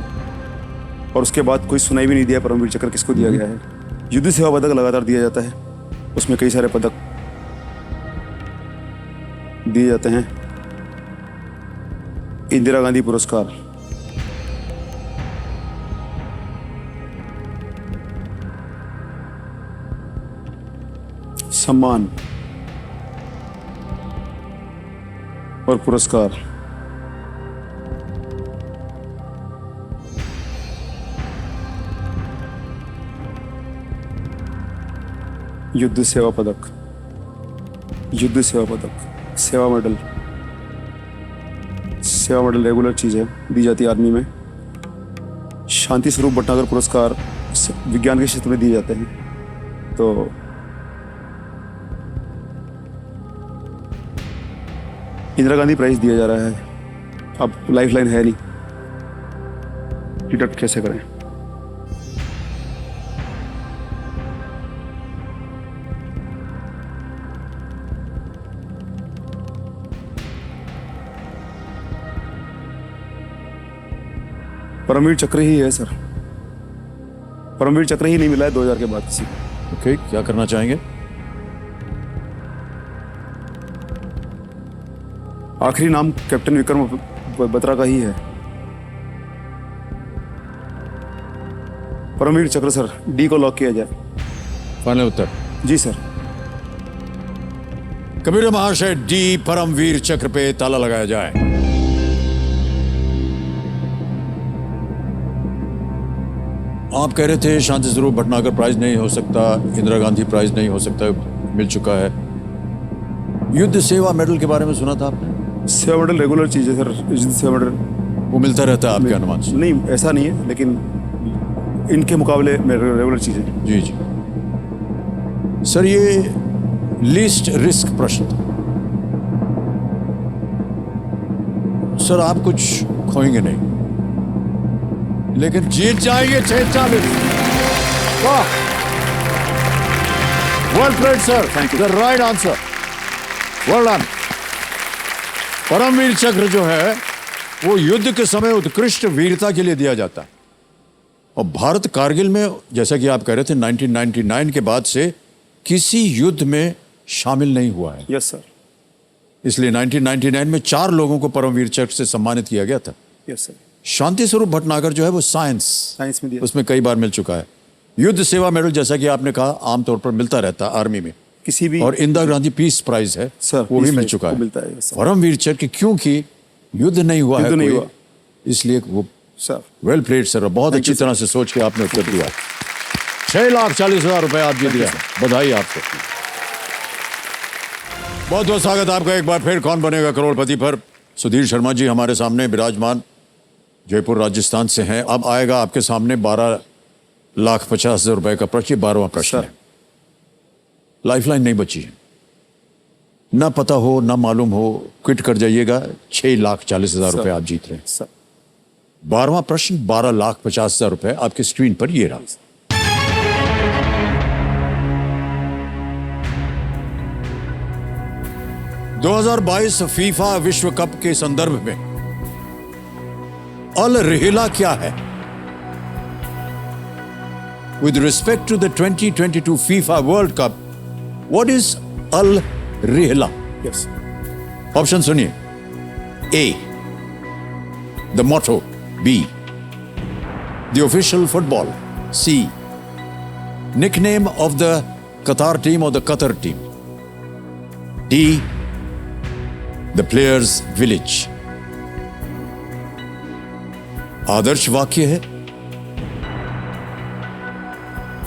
और उसके बाद कोई सुनाई भी नहीं दिया परमवीर चक्र किसको दिया गया है। युद्ध सेवा पदक लगातार दिया जाता है, उसमें कई सारे पदक दिए जाते हैं। इंदिरा गांधी पुरस्कार, सम्मान और पुरस्कार, युद्ध सेवा पदक, युद्ध सेवा पदक, सेवा मेडल। सेवा मेडल रेगुलर चीज है, दी जाती है आर्मी में। शांति स्वरूप भटनागर पुरस्कार विज्ञान के क्षेत्र में दिए जाते हैं। तो इंदिरा गांधी प्राइज दिया जा रहा है। अब लाइफलाइन है नहीं, डिडक्ट कैसे करें? परमवीर चक्र ही है सर, परमवीर चक्र ही नहीं मिला है 2000 के बाद किसी को। ओके, क्या करना चाहेंगे? आखिरी नाम कैप्टन विक्रम बत्रा का ही है। परमवीर चक्र सर, डी को लॉक किया जाए। फाइनल उत्तर? जी सर। कबीर महाशय डी परमवीर चक्र पे ताला लगाया जाए। आप कह रहे थे शांति स्वरूप भटनागर प्राइज नहीं हो सकता, इंदिरा गांधी प्राइज नहीं हो सकता, मिल चुका है। युद्ध सेवा मेडल के बारे में सुना था आपने? सेवा मेडल रेगुलर चीज है सर, युद्ध सेवा मेडल वो मिलता रहता है आपके अनुमान से? नहीं, ऐसा नहीं है, लेकिन इनके मुकाबले रेगुलर चीज है। जी जी सर, ये लीस्ट रिस्क प्रश्न था। सर आप कुछ खोएंगे नहीं, लेकिन जीत जाएंगे 640। वाह, well played sir, Thank you. The right answer, well done. Paramvir Chakra जो है वो युद्ध के समय उत्कृष्ट वीरता के लिए दिया जाता है, और भारत कारगिल में, जैसा कि आप कह रहे थे, 1999 के बाद से किसी युद्ध में शामिल नहीं हुआ है। यस सर, इसलिए 1999 में 4 लोगों को परमवीर चक्र से सम्मानित किया गया था। Yes sir. शांति स्वरूप भटनागर जो है वो साइंस में दिया, उसमें कई बार मिल चुका है। युद्ध सेवा मेडल, जैसा कि आपने कहा, आमतौर पर मिलता रहता है आर्मी में, किसी भी, और इंदिरा गांधी पीस प्राइज है सर, वो भी peace मिल prize चुका वो है। मिलता है, सर। परमवीर चक्र क्योंकि युद्ध नहीं हुआ है, युद्ध नहीं कोई, हुआ। इसलिए वो सर। वेल प्लेड सर, बहुत Thank अच्छी you, तरह से सोच के आपने उत्तर दिया। 6,40,000 रुपए आप जीत गए, बधाई आपको। बहुत बहुत स्वागत आपका एक बार फिर कौन बनेगा करोड़पति पर। सुधीर शर्मा जी हमारे सामने विराजमान, जयपुर राजस्थान से हैं। अब आएगा आपके सामने 12,50,000 रुपए का प्रश्न, 12वां प्रश्न सर। है। लाइफलाइन नहीं बची है, ना पता हो ना मालूम हो, क्विट कर जाइएगा। 6,40,000 रुपए आप जीत रहे हैं। सर। 12वां प्रश्न, 12,50,000 रुपए आपकी स्क्रीन पर ये रहा। – 2022 फीफा विश्व कप के संदर्भ में अल रिहिला क्या है? With respect to the 2022 FIFA World Cup, what is Al Rihla? Yes. Option सुनिए। A, the motto. B, the official football. C, nickname of the Qatar team or the Qatar team. D, the players' village. आदर्श वाक्य है,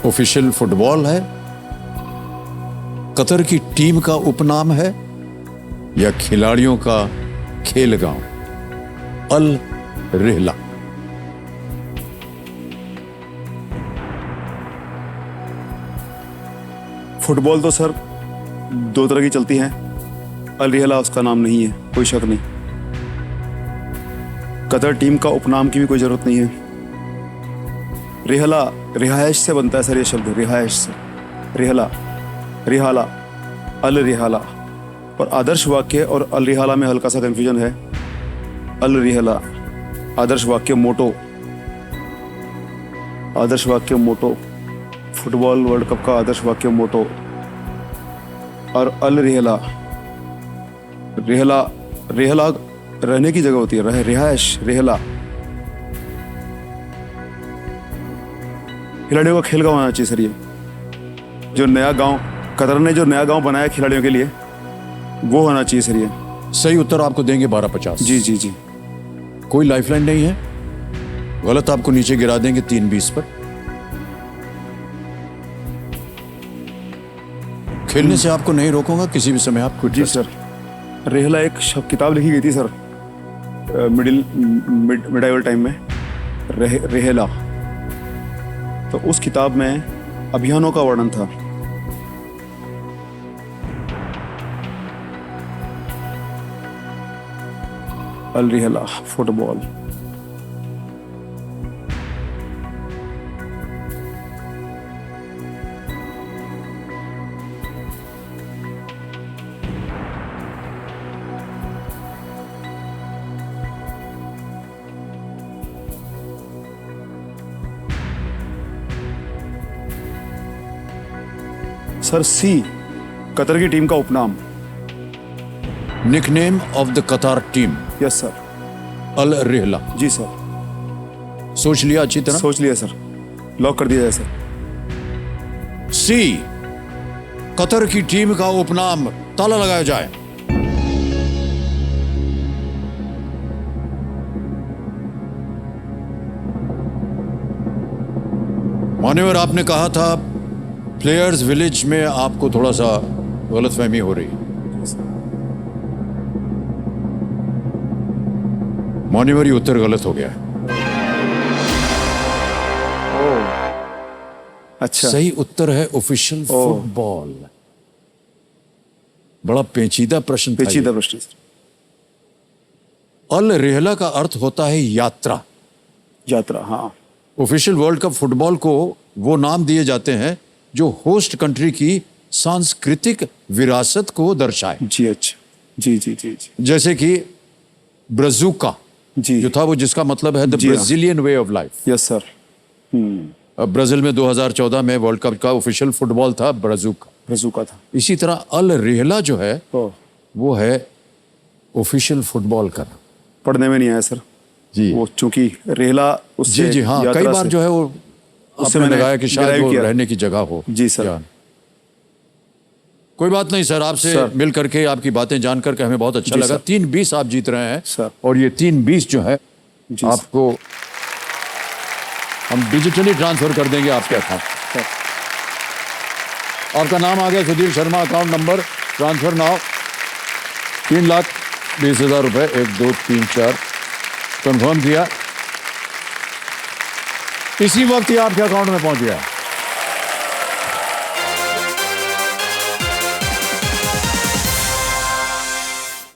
official football है, Qatar की team का उपनाम है, या खिलाड़ियों का खेल गांव? अल रिहला। फुटबॉल तो सर 2 तरह की चलती है, अल रिहला उसका नाम नहीं है, कोई शक नहीं। कतर टीम का उपनाम की भी कोई जरूरत नहीं है। रिहला रिहायश से बनता है सर, ये शब्द रिहायश से, रिहला, रिहाला, अल रिहाला। और आदर्श वाक्य और अल रिहाला में हल्का सा कंफ्यूजन है। अल रिहला आदर्श वाक्य, मोटो, आदर्श वाक्य मोटो, फुटबॉल वर्ल्ड कप का आदर्श वाक्य मोटो। और अल रिहला, रिहला, रिहला रहने की जगह होती है, रिहायश, रिहला खिलाड़ियों का खेल गाँव होना चाहिए सर। ये जो नया गांव, कतर ने जो नया गांव बनाया खिलाड़ियों के लिए, वो होना चाहिए सर। ये सही उत्तर आपको देंगे 12,50। जी जी जी। कोई लाइफलाइन नहीं है, गलत आपको नीचे गिरा देंगे 3,20 पर। खेलने से आपको नहीं रोकूंगा, किसी भी समय आप क्विट जी कर सर। रेहला एक किताब लिखी गई थी सर, मिडाइवल टाइम में, रेहला। तो उस किताब में अभियानों का वर्णन था। अल रिहला फुटबॉल। सर सी, कतर की टीम का उपनाम। निकनेम ऑफ द कतार टीम, यस सर। अल रिहला। जी सर। सोच लिया अच्छी तरह? सोच लिया सर, लॉक कर दिया जाए सर। सी, कतर की टीम का उपनाम ताला लगाया जाए। मान्यवर, आपने कहा था प्लेयर्स विलेज में आपको थोड़ा सा गलतफहमी हो रही है। मान्यवर, ये उत्तर गलत हो गया है। अच्छा, सही उत्तर है ऑफिशियल फुटबॉल। बड़ा पेचीदा प्रश्न था ये। पेचीदा प्रश्न सर। अल रेहला का अर्थ होता है यात्रा। यात्रा, हाँ। ऑफिशियल वर्ल्ड कप फुटबॉल को वो नाम दिए जाते हैं जो होस्ट कंट्री की सांस्कृतिक विरासत को दर्शाए। जी, अच्छा, जी जी जी जी जैसे कि ब्राजुका जी, जो था वो, जिसका मतलब है द जी हाँ। Brazilian way of life. Yes sir. Brazil में 2014 में वर्ल्ड कप का ऑफिशियल फुटबॉल था ब्राजुका। ब्राजुका था। इसी तरह अल रेहला जो है ओ, वो है ऑफिशियल फुटबॉल का। पढ़ने में नहीं आया सर जी वो, चूंकि रेला उससे जी जी हाँ, यात्रा कई बार से- जो है वो उससे आपने मैंने लगाया कि शायद derive वो किया। रहने की जगह हो। जी सर। या- कोई बात नहीं सर, आपसे सर। मिल करके, आपकी बातें जान करके हमें बहुत अच्छा जी लगा। सर। 3-20 आप जीत रहे हैं सर। और ये 3-20 जो है जी सर। आपको हम डिजिटली ट्रांसफर कर देंगे आपके अकाउंट। आपका नाम आ गया Sudhir Sharma, account number transfer now. 3,20,000 रुपए 1 2 3 4 कंफर्म किया। इसी वक्त ये आपके अकाउंट में पहुंच गया।